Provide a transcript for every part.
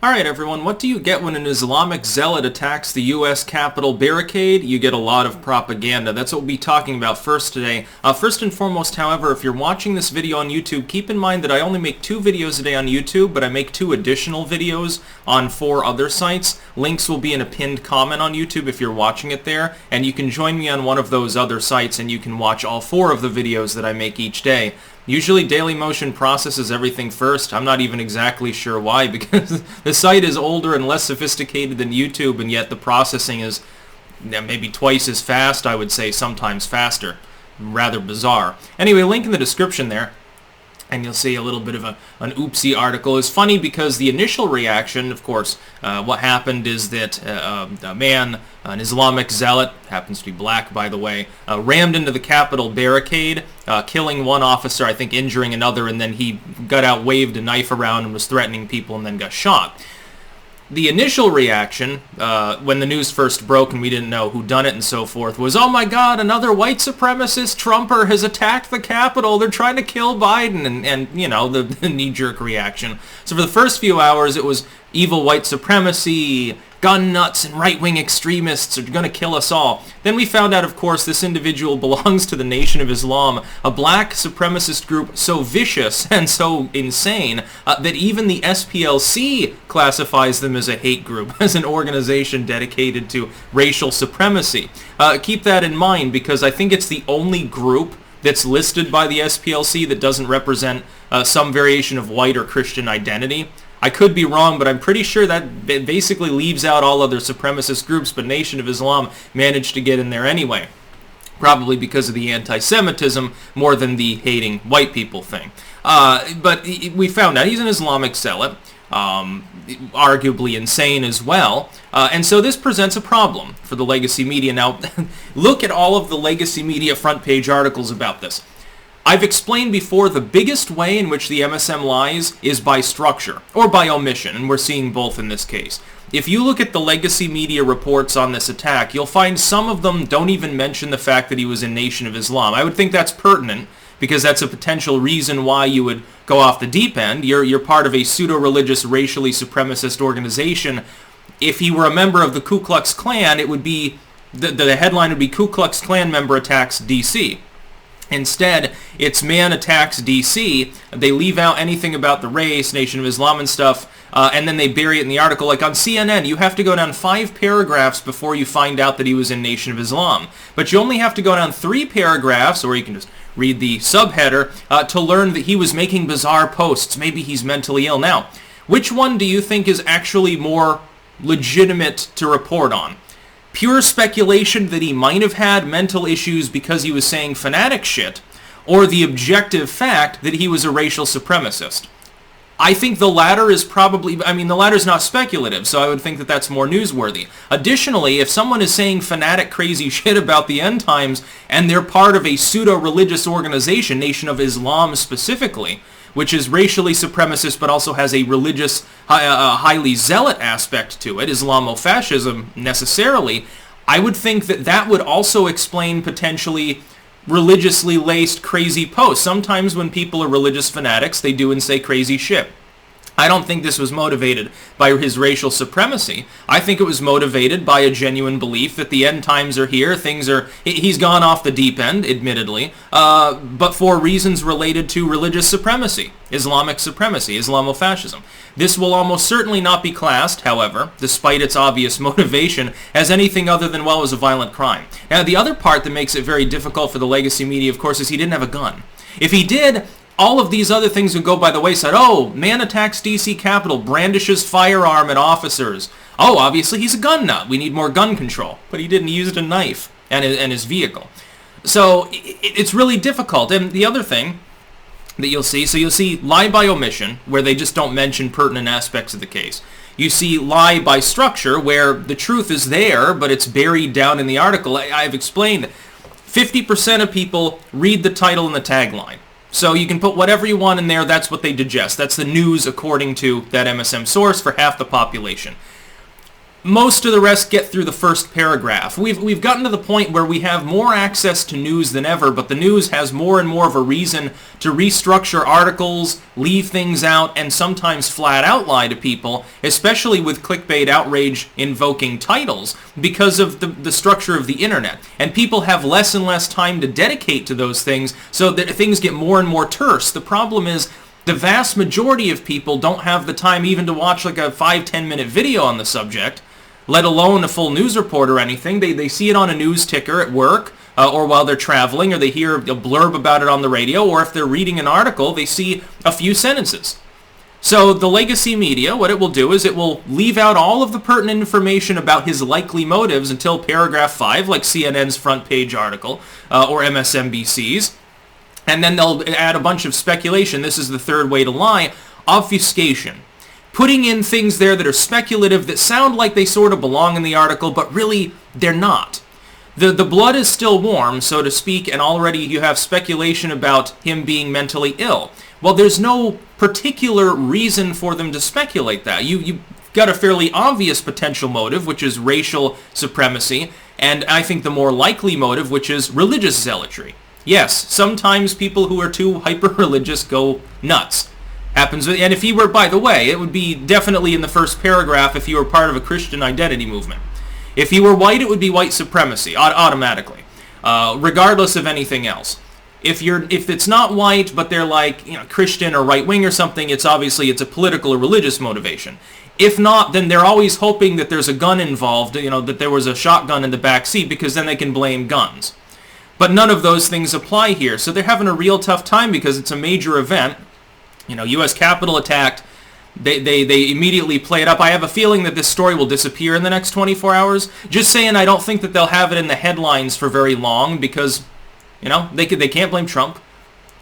Alright everyone, what do you get when an Islamic zealot attacks the US Capitol barricade? You get a lot of propaganda. That's what we'll be talking about first today. First and foremost, however, if you're watching this video on YouTube, keep in mind that I only make 2 videos a day on YouTube, but I make 2 additional videos on 4 other sites. Links will be in a pinned comment on YouTube if you're watching it there, and you can join me on one of those other sites and you can watch all 4 of the videos that I make each day. Usually Dailymotion processes everything first. I'm not even exactly sure why, because the site is older and less sophisticated than YouTube, and yet the processing is maybe twice as fast, I would say, sometimes faster. Rather bizarre. Anyway, link in the description there. And you'll see a little bit of an oopsie article. It's funny because the initial reaction, of course, what happened is that a man, an Islamic zealot, happens to be black by the way, rammed into the Capitol barricade, killing one officer, I think injuring another, and then he got out, waved a knife around and was threatening people and then got shot. The initial reaction, when the news first broke and we didn't know who done it and so forth, was, oh my god, another white supremacist Trumper has attacked the Capitol, they're trying to kill Biden, and you know, the knee-jerk reaction. So for the first few hours, it was evil white supremacy, gun nuts and right-wing extremists are going to kill us all. Then we found out, of course, this individual belongs to the Nation of Islam, a black supremacist group so vicious and so insane that even the SPLC classifies them as a hate group, as an organization dedicated to racial supremacy. Keep that in mind, because I think it's the only group that's listed by the SPLC that doesn't represent some variation of white or Christian identity. I could be wrong, but I'm pretty sure that basically leaves out all other supremacist groups, but Nation of Islam managed to get in there anyway. Probably because of the anti-Semitism more than the hating white people thing. But we found out he's an Islamic zealot, arguably insane as well, and so this presents a problem for the legacy media. Now, look at all of the legacy media front page articles about this. I've explained before the biggest way in which the MSM lies is by structure, or by omission, and we're seeing both in this case. If you look at the legacy media reports on this attack, you'll find some of them don't even mention the fact that he was in Nation of Islam. I would think that's pertinent, because that's a potential reason why you would go off the deep end. You're part of a pseudo-religious, racially supremacist organization. If he were a member of the Ku Klux Klan, it would be, the headline would be Ku Klux Klan member attacks D.C., Instead, it's man attacks D.C., they leave out anything about the race, Nation of Islam and stuff, and then they bury it in the article. Like on CNN, you have to go down 5 paragraphs before you find out that he was in Nation of Islam. But you only have to go down 3 paragraphs, or you can just read the subheader, to learn that he was making bizarre posts. Maybe he's mentally ill. Now, which one do you think is actually more legitimate to report on? Pure speculation that he might have had mental issues because he was saying fanatic shit, or the objective fact that he was a racial supremacist? I think the latter is probably, the latter's not speculative, so I would think that that's more newsworthy. Additionally, if someone is saying fanatic crazy shit about the end times, and they're part of a pseudo-religious organization, Nation of Islam specifically, which is racially supremacist but also has a religious, highly zealot aspect to it, Islamofascism necessarily, I would think that that would also explain potentially religiously laced crazy posts. Sometimes when people are religious fanatics, they do and say crazy shit. I don't think this was motivated by his racial supremacy. I think it was motivated by a genuine belief that the end times are here, he's gone off the deep end, admittedly, but for reasons related to religious supremacy, Islamic supremacy, Islamofascism. This will almost certainly not be classed, however, despite its obvious motivation, as anything other than, well, it was a violent crime. Now, the other part that makes it very difficult for the legacy media, of course, is he didn't have a gun. If he did, all of these other things would go by the wayside. Oh, man attacks D.C. Capitol, brandishes firearm at officers. Oh, obviously he's a gun nut. We need more gun control. But he didn't. He used a knife and his vehicle. So it's really difficult. And the other thing that you'll see lie by omission, where they just don't mention pertinent aspects of the case. You see lie by structure, where the truth is there, but it's buried down in the article. I've explained 50% of people read the title and the tagline. So you can put whatever you want in there, that's what they digest. That's the news according to that MSM source for half the population. most of the rest get through the first paragraph. We've gotten to the point where we have more access to news than ever, but the news has more and more of a reason to restructure articles, leave things out, and sometimes flat out lie to people, especially with clickbait outrage invoking titles, because of the structure of the internet. And people have less and less time to dedicate to those things, so that things get more and more terse. The problem is, the vast majority of people don't have the time even to watch like a 5-10 minute video on the subject, let alone a full news report or anything. They see it on a news ticker at work, or while they're traveling, or they hear a blurb about it on the radio, or if they're reading an article, they see a few sentences. So the legacy media, what it will do is it will leave out all of the pertinent information about his likely motives until paragraph 5, like CNN's front page article, or MSNBC's, and then they'll add a bunch of speculation. This is the third way to lie: obfuscation. Putting in things there that are speculative, that sound like they sort of belong in the article, but really they're not. The blood is still warm, so to speak, and already you have speculation about him being mentally ill. Well, there's no particular reason for them to speculate that. You've got a fairly obvious potential motive, which is racial supremacy, and I think the more likely motive, which is religious zealotry. Yes, sometimes people who are too hyper-religious go nuts. Happens, and if he were, by the way, it would be definitely in the first paragraph if he were part of a Christian identity movement. If he were white, it would be white supremacy, automatically, regardless of anything else. If it's not white, but they're like, Christian or right-wing or something, it's a political or religious motivation. If not, then they're always hoping that there's a gun involved, that there was a shotgun in the back seat, because then they can blame guns. But none of those things apply here, so they're having a real tough time because it's a major event. U.S. Capitol attacked. They immediately play it up. I have a feeling that this story will disappear in the next 24 hours. Just saying, I don't think that they'll have it in the headlines for very long because, they can't blame Trump.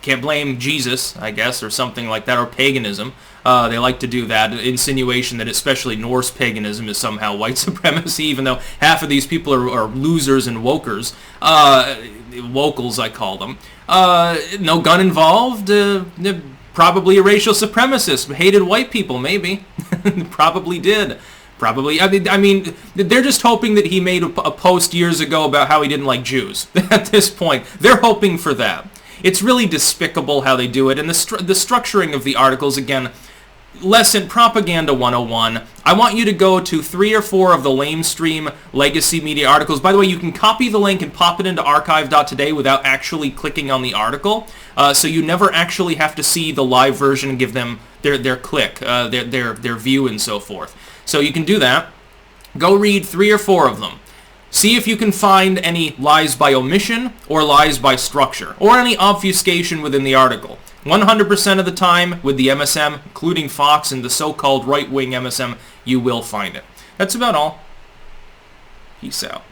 Can't blame Jesus, I guess, or something like that, or paganism. They like to do that, insinuation that especially Norse paganism is somehow white supremacy, even though half of these people are losers and wokers. Wokals, I call them. No gun involved. Probably a racial supremacist. Hated white people, maybe. Probably did. Probably. I mean, they're just hoping that he made a post years ago about how he didn't like Jews. At this point, they're hoping for that. It's really despicable how they do it. And the structuring of the articles, again, lesson propaganda 101. I want you to go to 3 or 4 of the lamestream legacy media articles. By the way, you can copy the link and pop it into archive.today without actually clicking on the article. So you never actually have to see the live version and give them their click, their view and so forth. So you can do that. Go read 3 or 4 of them. See if you can find any lies by omission or lies by structure, or any obfuscation within the article. 100% of the time with the MSM, including Fox and the so-called right-wing MSM, you will find it. That's about all. Peace out.